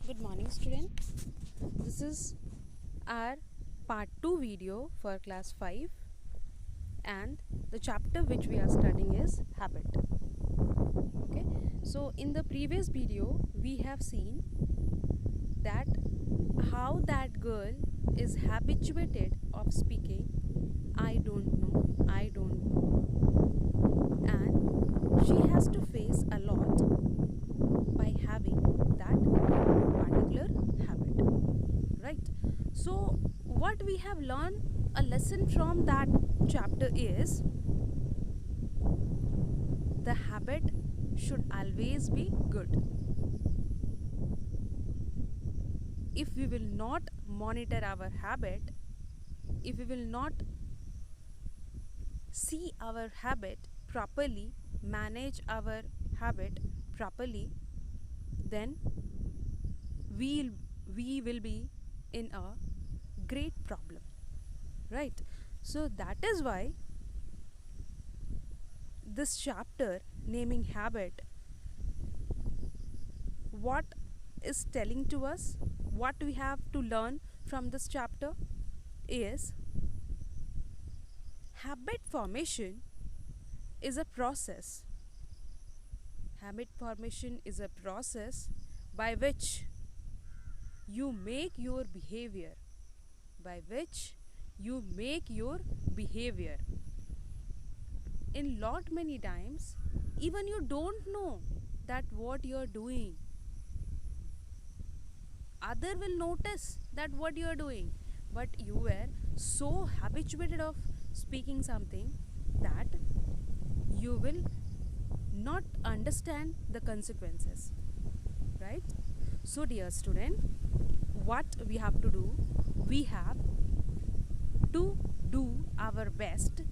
Good morning, student. This is our part 2 video for class 5, and the chapter which we are studying is habit. Okay, so in the previous video we have seen that how that girl is habituated of speaking I don't know, and she has to face a lot by having that particular habit, right? So what we have learned, a lesson from that chapter is the habit should always be good. If we will not monitor our habit, if we will not see our habit properly, manage our habit properly, then we will be in a great problem, right? So that is why this chapter naming habit, what is telling to us, what we have to learn from this chapter is habit formation is a process. Habit formation is a process by which you make your behavior, in lot many times even you don't know that what you are doing. Other will notice that what you are doing, but you were so habituated of speaking something that you will not understand the consequences, right? So dear student, what we have to do, we have to do our best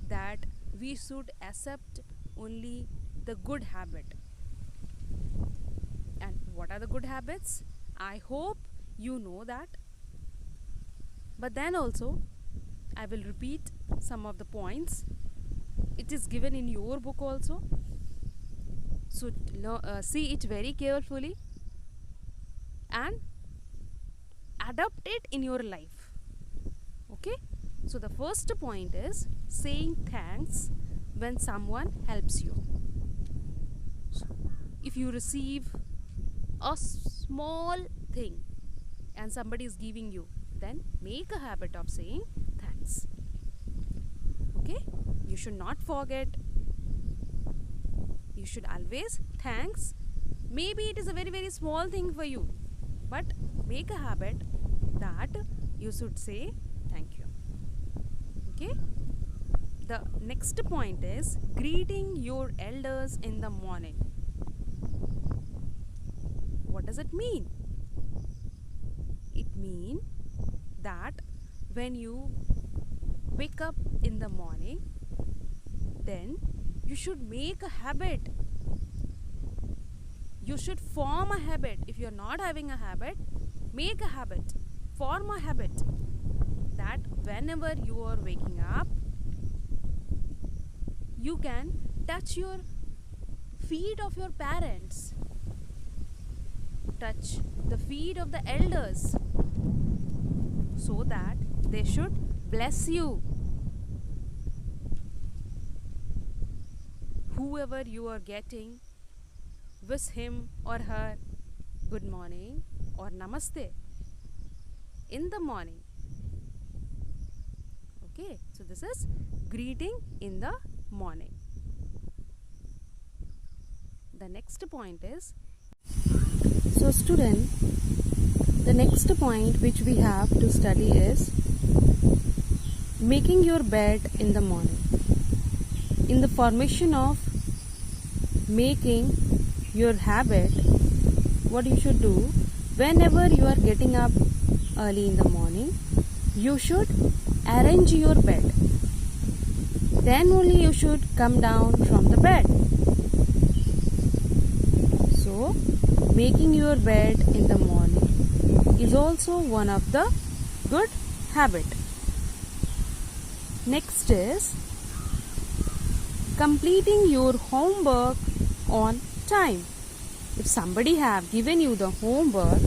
that we should accept only the good habit. And what are the good habits? I hope you know that, but then also I will repeat some of the points. It is given in your book also, so see it very carefully and adapt it in your life. Okay, so the first point is saying thanks when someone helps you. So if you receive a small thing and somebody is giving you, then make a habit of saying thanks. Okay, you should not forget, you should always thanks. Maybe it is a very small thing for you, but make a habit that you should say thank you. Okay, the next point is greeting your elders in the morning. What does it mean? It means that when you wake up in the morning, then you should make a habit. You should form a habit. If you are not having a habit, make a habit, form a habit that whenever you are waking up, you can touch your feet of your parents, touch the feet of the elders, so that they should bless you. Whoever you are getting, wish him or her good morning or namaste in the morning. Okay, so this is greeting in the morning. The next point is, so student, the next point which we have to study is making your bed in the morning. In the formation of making your habit, what you should do, whenever you are getting up early in the morning, you should arrange your bed. Then only you should come down from the bed. So making your bed in the morning is also one of the good habit. Next is completing your homework on time. If somebody have given you the homework,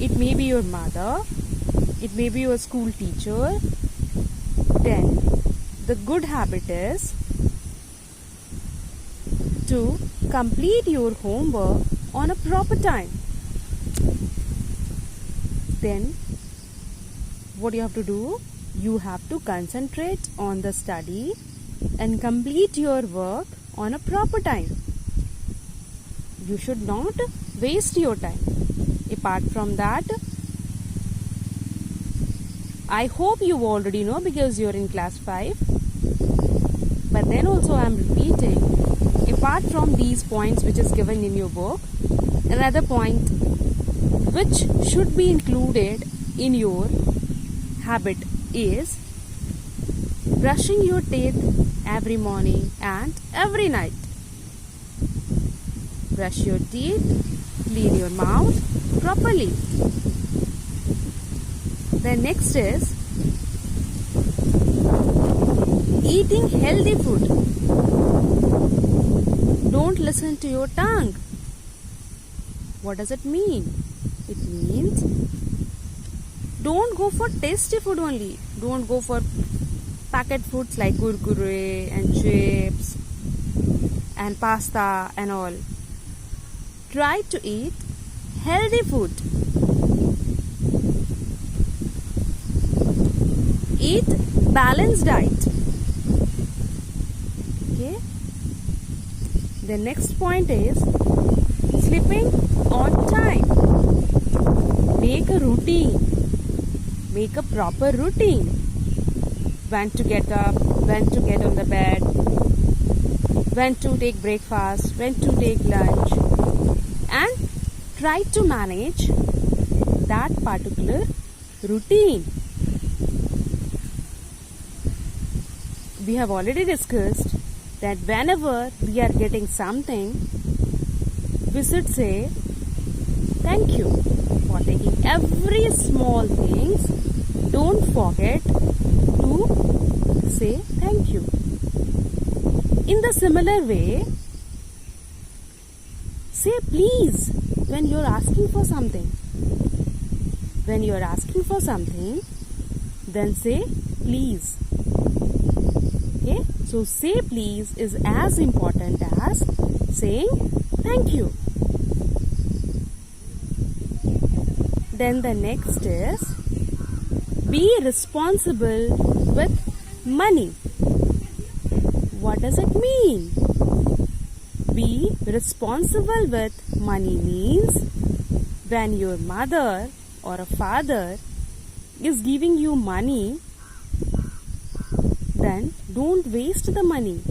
it may be your mother, it may be your school teacher, then the good habit is to complete your homework on a proper time. Then what you have to do? You have to concentrate on the study and complete your work on a proper time. You should not waste your time. Apart from that, I hope you already know because you're in class 5. But then also I am repeating, apart from these points which is given in your book, another point which should be included in your habit is brushing your teeth every morning and every night. Brush your teeth, clean your mouth properly. Then next is eating healthy food. Don't listen to your tongue. What does it mean? It means don't go for tasty food only. Don't go for packet foods like kurkure and chips and pasta and all. Try to eat healthy food. Eat balanced diet. Okay. The next point is sleeping on time. Make a routine. Make a proper routine. When to get up, when to get on the bed, when to take breakfast, when to take lunch, and try to manage that particular routine. We have already discussed that whenever we are getting something, we should say thank you for taking every small things. Don't forget to say thank you. In the similar way, say please when you are asking for something. When you are asking for something, then say please. Okay? So say please is as important as saying thank you. Then the next is be responsible with money. What does it mean? Be responsible with money means when your mother or a father is giving you money, then don't waste the money.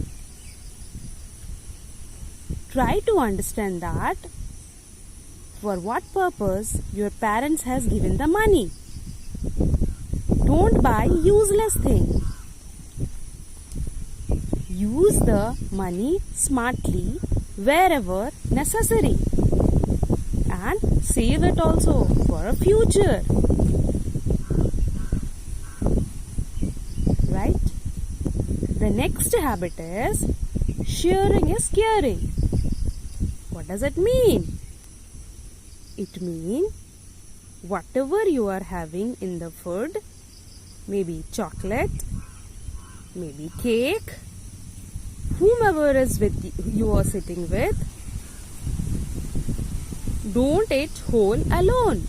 Try to understand that for what purpose your parents has given the money. Don't buy useless thing. Use the money smartly wherever necessary and save it also for a future. Right? The next habit is sharing is caring. What does it mean? It means whatever you are having in the food, maybe chocolate, maybe cake, whomever is with you are sitting with, don't eat whole alone.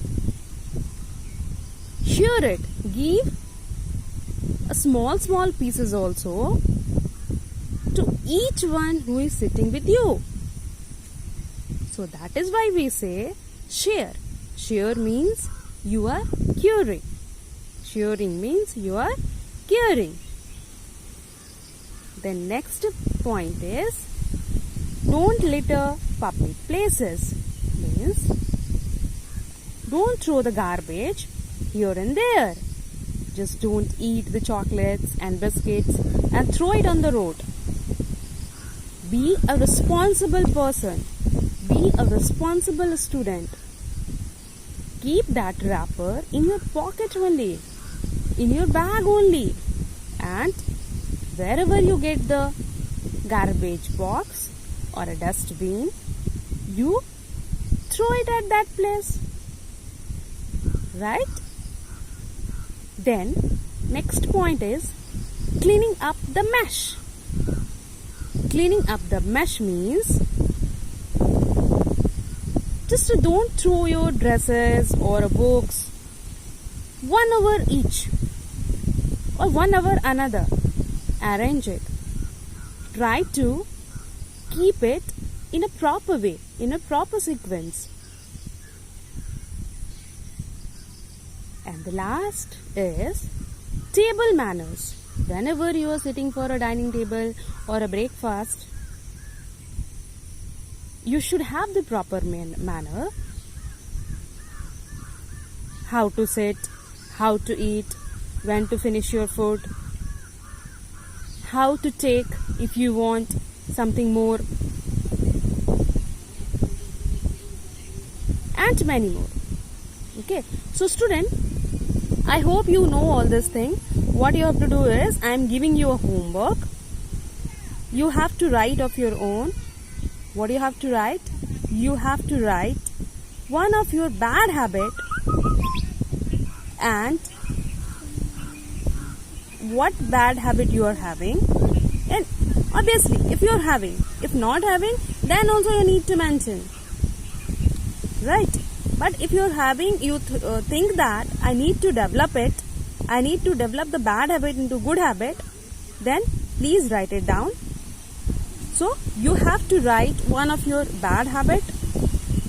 Share it. Give a small pieces also to each one who is sitting with you. So that is why we say share. Share means you are caring. Sharing means you are caring. The next point is don't litter public places. Means don't throw the garbage here and there. Just don't eat the chocolates and biscuits and throw it on the road. Be a responsible person. Be a responsible student. Keep that wrapper in your pocket only, in your bag only, and wherever you get the garbage box or a dustbin, you throw it at that place. Right? Then next point is cleaning up the mesh. Cleaning up the mesh means just don't throw your dresses or books one over each or one over another. Arrange it. Try to keep it in a proper way, in a proper sequence. And the last is table manners. Whenever you are sitting for a dining table or a breakfast, you should have the proper manner. How to sit, how to eat, when to finish your food, how to take if you want something more, and many more. Okay, so student, I hope you know all this thing. What you have to do is, I am giving you a homework. You have to write of your own. What do you have to write? You have to write one of your bad habit and what bad habit you are having. And obviously, if you are having, if not having, then also you need to mention. Right? But if you are having, you think that I need to develop it, I need to develop the bad habit into good habit, then please write it down. So you have to write one of your bad habit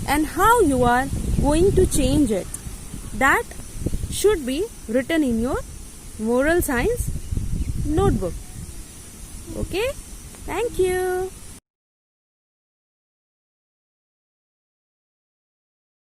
and how you are going to change it. That should be written in your moral science notebook. Okay? Thank you.